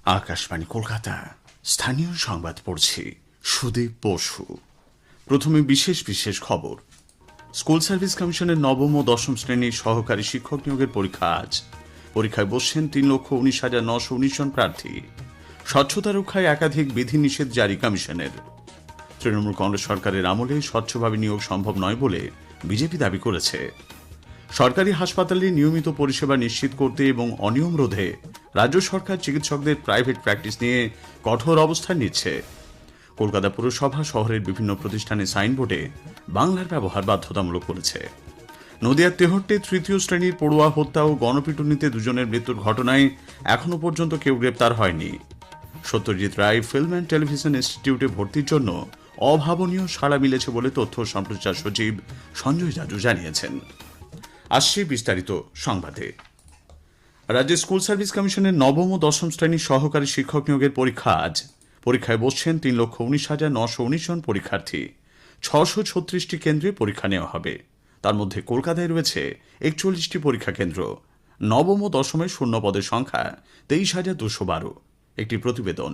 আকাশবাণী কলকাতা স্থানীয় সংবাদ পড়ছি সুদীপ বসু। প্রথমে বিশেষ বিশেষ খবর। স্কুল সার্ভিস কমিশনের নবম ও দশম শ্রেণীর সহকারী শিক্ষক নিয়োগের পরীক্ষা আজ। পরীক্ষায় বসছেন 3,19,919 জন প্রার্থী। স্বচ্ছতা রক্ষায় একাধিক বিধিনিষেধ জারি কমিশনের। তৃণমূল কংগ্রেস সরকারের আমলে স্বচ্ছভাবে নিয়োগ সম্ভব নয় বলে বিজেপি দাবি করেছে। সরকারি হাসপাতালে নিয়মিত পরিষেবা নিশ্চিত করতে এবং অনিয়ম রোধে রাজ্য সরকার চিকিৎসকদের প্রাইভেট প্র্যাকটিস নিয়ে কঠোর অবস্থান নিচ্ছে। কলকাতা পুরসভা শহরের বিভিন্ন প্রতিষ্ঠানে সাইনবোর্ডে বাংলার ব্যবহার বাধ্যতামূলক করেছে। নদিয়ার তেহট্টে তৃতীয় শ্রেণীর পড়ুয়া হত্যা ও গণপিটুনিতে দুজনের মৃত্যুর ঘটনায় এখনও পর্যন্ত কেউ গ্রেপ্তার হয়নি। Satyajit Ray film and television ইনস্টিটিউটে ভর্তির জন্য অভাবনীয় সাড়া মিলেছে বলে তথ্য ও সম্প্রচার সচিব সঞ্জয় জাজু জানিয়েছেন। আসছে বিস্তারিত সংবাদে। রাজ্যের স্কুল সার্ভিস কমিশনের নবম ও দশম শ্রেণীর সহকারী শিক্ষক নিয়োগের পরীক্ষা আজ। পরীক্ষায় বসছেন 3,19,919 জন পরীক্ষার্থী। 636টি কেন্দ্রে পরীক্ষা নেওয়া হবে। তার মধ্যে কলকাতায় রয়েছে 41টি পরীক্ষা কেন্দ্র। নবম ও দশমের শূন্য পদের সংখ্যা 23,212। একটি প্রতিবেদন।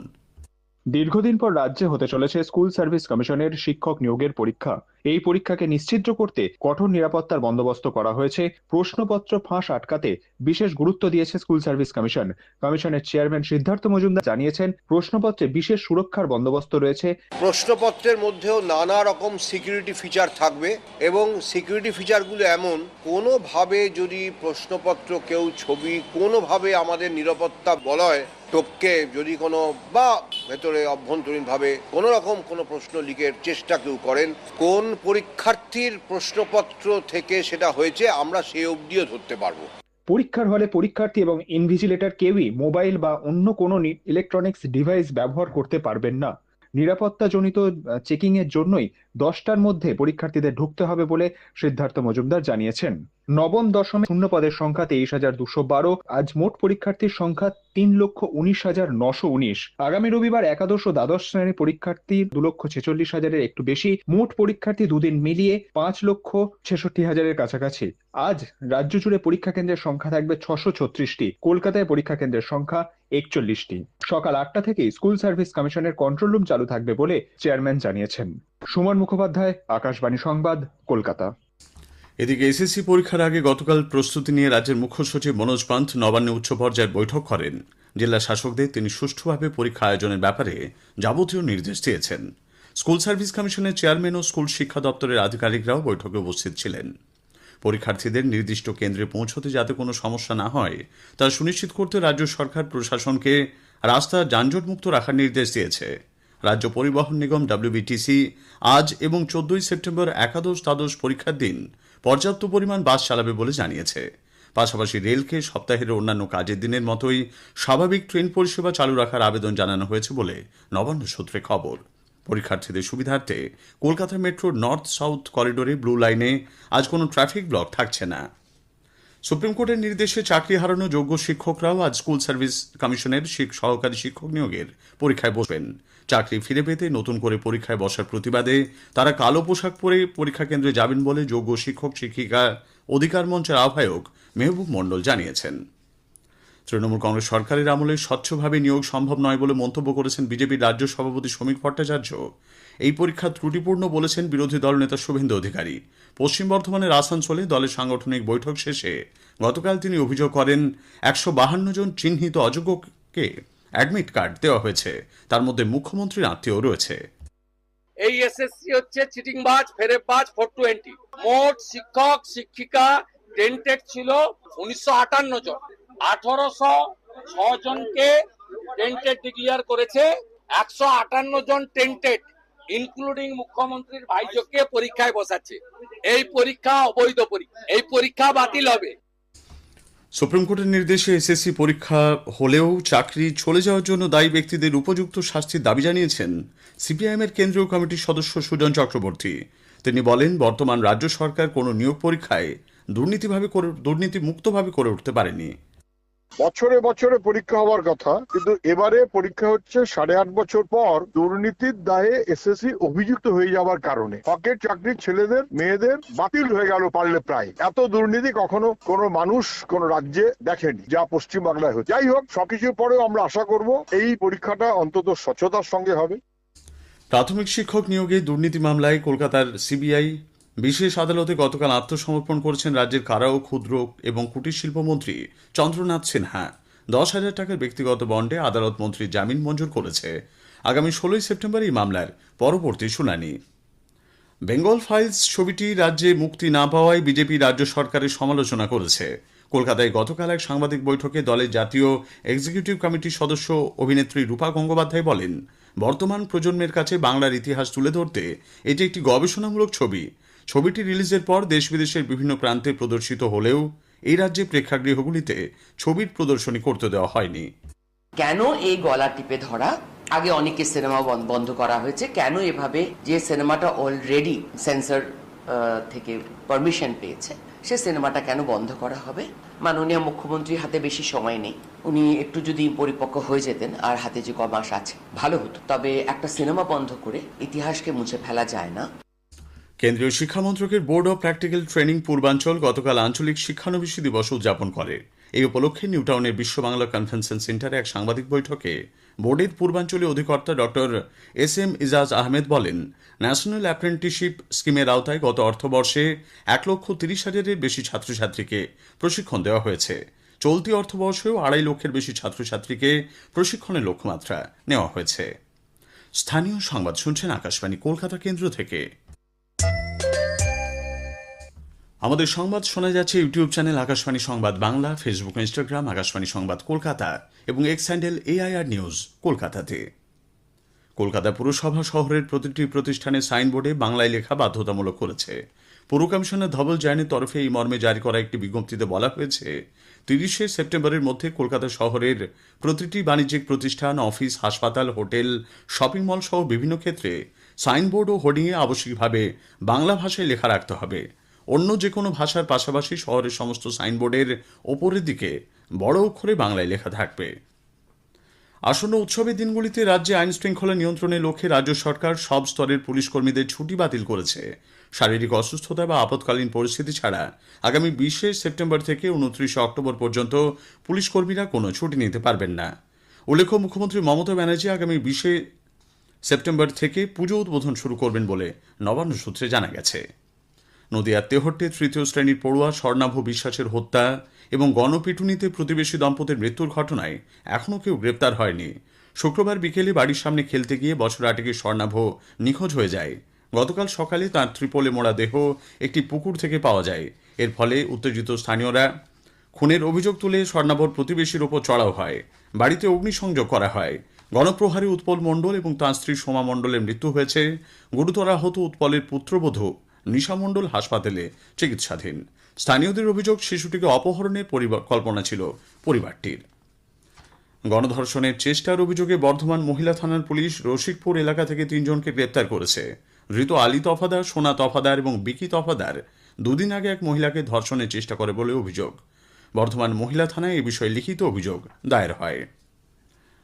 দীর্ঘদিন পর রাজ্যে হতে চলেছে স্কুল সার্ভিস কমিশনের শিক্ষক নিয়োগের পরীক্ষা। এই পরীক্ষাকে নিশ্চিত করতে কঠোর নিরাপত্তার বন্দোবস্ত করা হয়েছে। প্রশ্নপত্র ফাঁস আটকাতে বিশেষ গুরুত্ব দিয়েছে স্কুল সার্ভিস কমিশন। কমিশনের চেয়ারম্যান সিদ্ধার্থ মজুমদার জানিয়েছেন, প্রশ্নপত্রে বিশেষ সুরক্ষার বন্দোবস্ত রয়েছে। প্রশ্নপত্রের মধ্যেও নানা রকম সিকিউরিটি ফিচার থাকবে এবং সিকিউরিটি ফিচারগুলো এমন, কোনোভাবে যদি প্রশ্নপত্র কেউ ছবি কোনোভাবে আমাদের নিরাপত্তা বলয় টপকে যদি কোনো বা ভেতরে অভ্যন্তরীণভাবে কোনো রকম কোনো প্রশ্ন লিকের চেষ্টা কেউ করেন, কোন পরীক্ষার্থীর প্রশ্নপত্র থেকে সেটা হয়েছে আমরা সে অবধিও ধরতে পারবো। পরীক্ষার হলে পরীক্ষার্থী এবং ইনভিজিলেটর কেউই মোবাইল বা অন্য কোনো ইলেকট্রনিক্স ডিভাইস ব্যবহার করতে পারবেন না। নিরাপত্তাজনিত চেকিং এর জন্যই 10টার মধ্যে পরীক্ষার্থীদের ঢুকতে হবে বলে সিদ্ধার্থ মজুমদার জানিয়েছেন। নবম দশমে শূন্য পদের সংখ্যা 23,212। আজ মোট পরীক্ষার্থীর সংখ্যা 3,19,919। আগামী রবিবার একাদশ ও দ্বাদশ শ্রেণীর পরীক্ষার্থী 2,46,000-এর একটু বেশি। মোট পরীক্ষার্থী দুদিন মিলিয়ে 5,66,000-এর কাছাকাছি। আজ রাজ্য জুড়ে পরীক্ষা কেন্দ্রের সংখ্যা থাকবে 636টি। কলকাতায় পরীক্ষা কেন্দ্রের সংখ্যা 41টি। সকাল 8টা থেকে স্কুল সার্ভিস কমিশনের কন্ট্রোল রুম চালু থাকবে বলে চেয়ারম্যান জানিয়েছেন। সুমন মুখোপাধ্যায়, আকাশবাণী সংবাদ, কলকাতা। এদিকে এসএসসি পরীক্ষার আগে গতকাল প্রস্তুতি নিয়ে রাজ্যের মুখ্য সচিব মনোজ পান্থ নবান্নে উচ্চ পর্যায়ের বৈঠক করেন। জেলা শাসকদের তিনি সুষ্ঠুভাবে পরীক্ষা আয়োজনের ব্যাপারে যাবতীয় নির্দেশ দিয়েছেন। স্কুল সার্ভিস কমিশনের চেয়ারম্যান ও স্কুল শিক্ষা দপ্তরের আধিকারিকরাও বৈঠকে উপস্থিত ছিলেন। পরীক্ষার্থীদের নির্দিষ্ট কেন্দ্রে পৌঁছতে যাতে কোনো সমস্যা না হয় তা সুনিশ্চিত করতে রাজ্য সরকার প্রশাসনকে রাস্তা যানজটমুক্ত রাখার নির্দেশ দিয়েছে। রাজ্য পরিবহন নিগম WBTC আজ এবং 14ই সেপ্টেম্বর একাদশ দ্বাদশ পরীক্ষার দিন পর্যাপ্ত পরিমাণ বাস চালাবে বলে জানিয়েছে। পাশাপাশি রেলকে সপ্তাহের অন্যান্য কাজের দিনের মতোই স্বাভাবিক ট্রেন পরিষেবা চালু রাখার আবেদন জানানো হয়েছে বলে নবান্ন সূত্রে খবর। পরীক্ষার্থীদের সুবিধার্থে কলকাতা মেট্রোর নর্থ সাউথ করিডোরে ব্লু লাইনে আজ কোনো ট্রাফিক ব্লক থাকছে না। সুপ্রিম কোর্টের নির্দেশে চাকরি হারানো যোগ্য শিক্ষকরাও আজ স্কুল সার্ভিস কমিশনের সহকারী শিক্ষক নিয়োগের পরীক্ষায় বসবেন। চাকরি ফিরে পেতে নতুন করে পরীক্ষায় বসার প্রতিবাদে তারা কালো পোশাক পরে পরীক্ষা কেন্দ্রে যাবেন বলে যোগ্য শিক্ষক শিক্ষিকা অধিকার মঞ্চের আহ্বায়ক মেহবুব মণ্ডল জানিয়েছেন। তৃণমূল কংগ্রেস সরকারের আমলে স্বচ্ছভাবে নিয়োগ সম্ভব নয় বলে মন্তব্য করেছেন বিজেপির রাজ্য সভাপতি শ্রমিক ভট্টাচার্য। এই পরীক্ষা ত্রুটিপূর্ণ বলেছেন বিরোধী দলনেতা শুভেন্দু অধিকারী। পশ্চিম বর্ধমানের আসানসোলে দলের সাংগঠনিক বৈঠক শেষে গতকাল তিনি অভিযোগ করেন 152 জন চিহ্নিত অযোগ্যকে অ্যাডমিট কার্ড দেওয়া হয়েছে, তার মধ্যে মুখ্যমন্ত্রীর আত্মীয় রয়েছে। এই এসএসসি হচ্ছে চিটিংবাজ, ফেরেববাজ 420। মোট শিক্ষক শিক্ষিকা টেন্টেড ছিল 1958 জন। 1806 জনকে টেন্টেড ডিক্লেয়ার করেছে। 158 জন টেন্টেড ইনক্লুডিং মুখ্যমন্ত্রীর ভাইজোকে পরীক্ষায় বসাচ্ছে। এই পরীক্ষা অবৈধ পরীক্ষা, এই পরীক্ষা বাতিল হবে। সুপ্রিম কোর্টের নির্দেশে এসএসসি পরীক্ষা হলেও চাকরি চলে যাওয়ার জন্য দায়ী ব্যক্তিদের উপযুক্ত শাস্তির দাবি জানিয়েছেন সিপিআইএমের কেন্দ্রীয় কমিটির সদস্য সুজন চক্রবর্তী। তিনি বলেন, বর্তমান রাজ্য সরকার কোনো নিয়োগ পরীক্ষায় দুর্নীতিমুক্তভাবে করে উঠতে পারেনি। বছরে বছরে পরীক্ষা হওয়ার কথা, কিন্তু এবারে পরীক্ষা হচ্ছে 8.5 বছর পর দুর্নীতির দায়ে এসএসসি অভিযুক্ত হয়ে যাওয়ার কারণে। হকের চাকরির ছেলেদের মেয়েদের বাতিল হয়ে গেল পারলে প্রায়। এত দুর্নীতি কখনো কোনো মানুষ কোন রাজ্যে দেখেনি, যা পশ্চিমবাংলায় হচ্ছে। যাই হোক, সবকিছুর পরেও আমরা আশা করব এই পরীক্ষাটা অন্তত স্বচ্ছতার সঙ্গে হবে। প্রাথমিক শিক্ষক নিয়োগে দুর্নীতি মামলায় কলকাতার সিবিআই বিশেষ আদালতে গতকাল আত্মসমর্পণ করেছেন রাজ্যের কারা ও ক্ষুদ্র এবং কুটির শিল্পমন্ত্রী চন্দ্রনাথ সিনহা। 10,000 টাকার ব্যক্তিগত বন্ডে আদালত মন্ত্রীর জামিন মঞ্জুর করেছে। আগামী 16 সেপ্টেম্বর এই মামলার পরবর্তী শুনানি। বেঙ্গল ফাইলস ছবিটি রাজ্যে মুক্তি না পাওয়ায় বিজেপি রাজ্য সরকারের সমালোচনা করেছে। কলকাতায় গতকাল এক সাংবাদিক বৈঠকে দলের জাতীয় এক্সিকিউটিভ কমিটির সদস্য অভিনেত্রী রূপা গঙ্গোপাধ্যায় বলেন, বর্তমান প্রজন্মের কাছে বাংলার ইতিহাস তুলে ধরতে এটি একটি গবেষণামূলক ছবি। ছবিটি রিলিজের পর দেশ বিদেশের বিভিন্ন প্রান্তে প্রদর্শিত হলেও এই রাজ্যে প্রেক্ষাগৃহগুলিতে ছবির প্রদর্শনী করতে দেওয়া হয়নি। কেন এই গলা টিপে ধরা? আগে অনেকের সিনেমা বন্ধ করা হয়েছে, কেন এভাবে যে সিনেমাটা অলরেডি সেন্সর থেকে পারমিশন পেয়েছে সে সিনেমাটা কেন বন্ধ করা হবে? মাননীয় মুখ্যমন্ত্রীর হাতে বেশি সময় নেই, উনি একটু যদি পরিপক্ক হয়ে যেতেন, আর হাতে যে কমাস আছে ভালো হতো। তবে একটা সিনেমা বন্ধ করে ইতিহাসকে মুছে ফেলা যায় না। কেন্দ্রীয় শিক্ষা মন্ত্রকের বোর্ড অব প্র্যাকটিক্যাল ট্রেনিং পূর্বাঞ্চল গতকাল আঞ্চলিক শিক্ষানবিশী দিবস উদযাপন করে। এই উপলক্ষে নিউ টাউনের বিশ্ব বাংলা কনভেনশন সেন্টারে এক সাংবাদিক বৈঠকে বোর্ডের পূর্বাঞ্চলীয় অধিকর্তা ডক্টর SM ইজাজ আহমেদ বলেন, ন্যাশনাল অ্যাপ্রেন্টিসশিপ স্কিমের আওতায় গত অর্থবর্ষে 1,30,000-এর বেশি ছাত্রছাত্রীকে প্রশিক্ষণ দেওয়া হয়েছে। চলতি অর্থবর্ষেও 2.5 লক্ষের বেশি ছাত্রছাত্রীকে প্রশিক্ষণের লক্ষ্যমাত্রা নেওয়া হয়েছে। স্থানীয় সংবাদ শুনছেন আকাশবাণী কলকাতা কেন্দ্র থেকে। আমাদের সংবাদ শোনা যাচ্ছে ইউটিউব চ্যানেল আকাশবাণী সংবাদ বাংলা, ফেসবুক, ইনস্টাগ্রাম আকাশবাণী সংবাদ কলকাতা এবং এক্স হ্যান্ডেল AIR নিউজ কলকাতাতে। কলকাতা পুরসভা শহরের প্রতিটি প্রতিষ্ঠানে সাইনবোর্ডে বাংলায় লেখা বাধ্যতামূলক করেছে। পুর কমিশনার ধবল জয়নের তরফে এই মর্মে জারি করা একটি বিজ্ঞপ্তিতে বলা হয়েছে, 30 সেপ্টেম্বরের মধ্যে কলকাতা শহরের প্রতিটি বাণিজ্যিক প্রতিষ্ঠান, অফিস, হাসপাতাল, হোটেল, শপিং মল সহ বিভিন্ন ক্ষেত্রে সাইনবোর্ড ও হোর্ডিংয়ে আবশ্যিকভাবে বাংলা ভাষায় লেখা রাখতে হবে। অন্য যে কোনো ভাষার পাশাপাশি শহরের সমস্ত সাইনবোর্ডের ওপরের দিকে বড় অক্ষরে বাংলায় লেখা থাকবে। আসন্ন উৎসবের দিনগুলিতে রাজ্যে আইন শৃঙ্খলা নিয়ন্ত্রণের লক্ষ্যে রাজ্য সরকার সব স্তরের পুলিশ কর্মীদের ছুটি বাতিল করেছে। শারীরিক অসুস্থতা বা আপৎকালীন পরিস্থিতি ছাড়া আগামী 20 সেপ্টেম্বর থেকে 29 অক্টোবর পর্যন্ত পুলিশ কর্মীরা কোনো ছুটি নিতে পারবেন না। উল্লেখ্য, মুখ্যমন্ত্রী মমতা ব্যানার্জি আগামী 20 সেপ্টেম্বর থেকে পুজো উদ্বোধন শুরু করবেন বলে নবান্ন সূত্রে জানা গেছে। নদিয়ার তেহট্টে 3য় শ্রেণীর পড়ুয়া স্বর্ণাভ বিশ্বাসের হত্যা এবং গণপিটুনিতে প্রতিবেশী দম্পতির মৃত্যুর ঘটনায় এখনও কেউ গ্রেপ্তার হয়নি। শুক্রবার বিকেলে বাড়ির সামনে খেলতে গিয়ে বছর 8 স্বর্ণাভ নিখোঁজ হয়ে যায়। গতকাল সকালে তাঁর ত্রিপলে মোড়া দেহ একটি পুকুর থেকে পাওয়া যায়। এর ফলে উত্তেজিত স্থানীয়রা খুনের অভিযোগ তুলে স্বর্ণাভর প্রতিবেশীর ওপর চড়াও হয়। বাড়িতে অগ্নিসংযোগ করা হয়। গণপ্রহারী উৎপল মণ্ডল এবং তাঁর স্ত্রী সোমা মণ্ডলের মৃত্যু হয়েছে। গুরুতর আহত উৎপলের পুত্রবধূ নিশা মণ্ডল হাসপাতালে চিকিৎসাধীন। স্থানীয়দের অভিযোগ, শিশুটিকে অপহরণের পরিকল্পনা ছিল পরিবারটির। গণধর্ষণের চেষ্টার অভিযোগে বর্ধমান মহিলা থানার পুলিশ রসিকপুর এলাকা থেকে 3 জনকে গ্রেপ্তার করেছে। ধৃত আলী তফাদার, সোনা তফাদার এবং বিকি তফাদার 2 দিন আগে এক মহিলাকে ধর্ষণের চেষ্টা করে বলে অভিযোগ। বর্ধমান মহিলা থানায় এ বিষয়ে লিখিত অভিযোগ দায়ের হয়।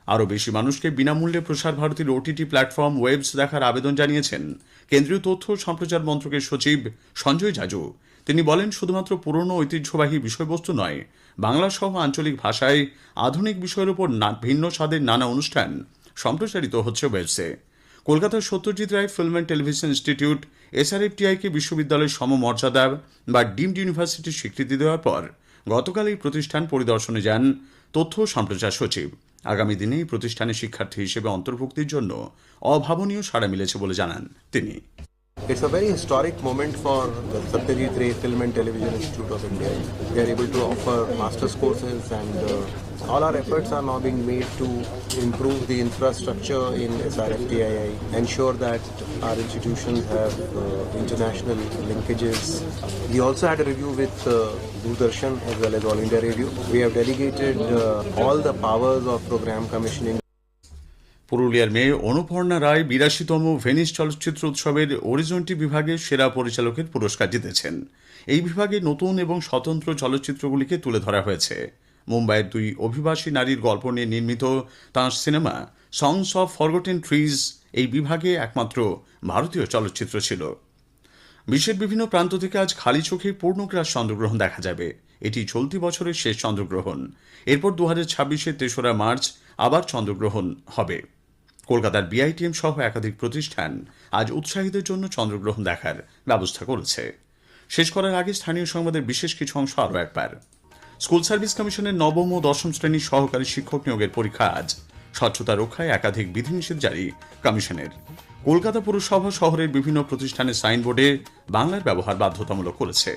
আরও বেশি মানুষকে বিনামূল্যে প্রসার ভারতীর OTT প্ল্যাটফর্ম ওয়েবস দেখার আবেদন জানিয়েছেন কেন্দ্রীয় তথ্য ও সম্প্রচার মন্ত্রকের সচিব সঞ্জয় জাজু। তিনি বলেন, শুধুমাত্র পুরনো ঐতিহ্যবাহী বিষয়বস্তু নয়, বাংলা সহ আঞ্চলিক ভাষায় আধুনিক বিষয়ের উপর ভিন্ন স্বাদের নানা অনুষ্ঠান সম্প্রচারিত হচ্ছে ওয়েবসে। কলকাতার Satyajit Ray film and television institute SRFTI-কে বিশ্ববিদ্যালয়ের সমমর্যাদা বা ডিমড ইউনিভার্সিটির স্বীকৃতি দেওয়ার পর গতকাল এই প্রতিষ্ঠান পরিদর্শনে যান তথ্য ও সম্প্রচার সচিব। আগামী দিনে এই প্রতিষ্ঠানে শিক্ষার্থী হিসেবে অন্তর্ভুক্তির জন্য অভাবনীয় সাড়া মিলেছে বলে জানান তিনি। It's a very historic moment for the Satyajit Ray Film and Television Institute of India. We are able to offer master's courses, and all our efforts are now being made to improve the infrastructure in SRFTII, ensure that our institutions have international linkages. We also had a review with Doordarshan as well as All India Radio. We have delegated all the powers of program commissioning. পুরুলিয়ার মেয়ে অনুপর্ণা রায় 82তম Venice চলচ্চিত্র উৎসবের অরিজন্টি বিভাগে সেরা পরিচালকের পুরস্কার জিতেছেন। এই বিভাগে নতুন এবং স্বতন্ত্র চলচ্চিত্রগুলিকে তুলে ধরা হয়েছে। মুম্বাইয়ের দুই অভিবাসী নারীর গল্প নিয়ে নির্মিত তাঁর cinema songs of forgotten trees এই বিভাগে একমাত্র ভারতীয় চলচ্চিত্র ছিল। বিশ্বের বিভিন্ন প্রান্ত থেকে আজ খালি চোখে পূর্ণগ্রাস চন্দ্রগ্রহণ দেখা যাবে। এটি চলতি বছরের শেষ চন্দ্রগ্রহণ। এরপর 2026-এর 3রা মার্চ আবার চন্দ্রগ্রহণ হবে। কলকাতার বিআইটিএম সহ একাধিক প্রতিষ্ঠান আজ উৎসাহীদের জন্য চন্দ্রগ্রহণ দেখার ব্যবস্থা করেছে। শেষ করার আগে স্থানীয় সংবাদের বিশেষ কিছু অংশ আরও একবার। স্কুল সার্ভিস কমিশনের নবম ও দশম শ্রেণীর সহকারী শিক্ষক নিয়োগের পরীক্ষা আজ। স্বচ্ছতা রক্ষায় একাধিক বিধিনিষেধ জারি কমিশনের। কলকাতা পুরসভা শহরের বিভিন্ন প্রতিষ্ঠানের সাইনবোর্ডে বাংলার ব্যবহার বাধ্যতামূলক করেছে।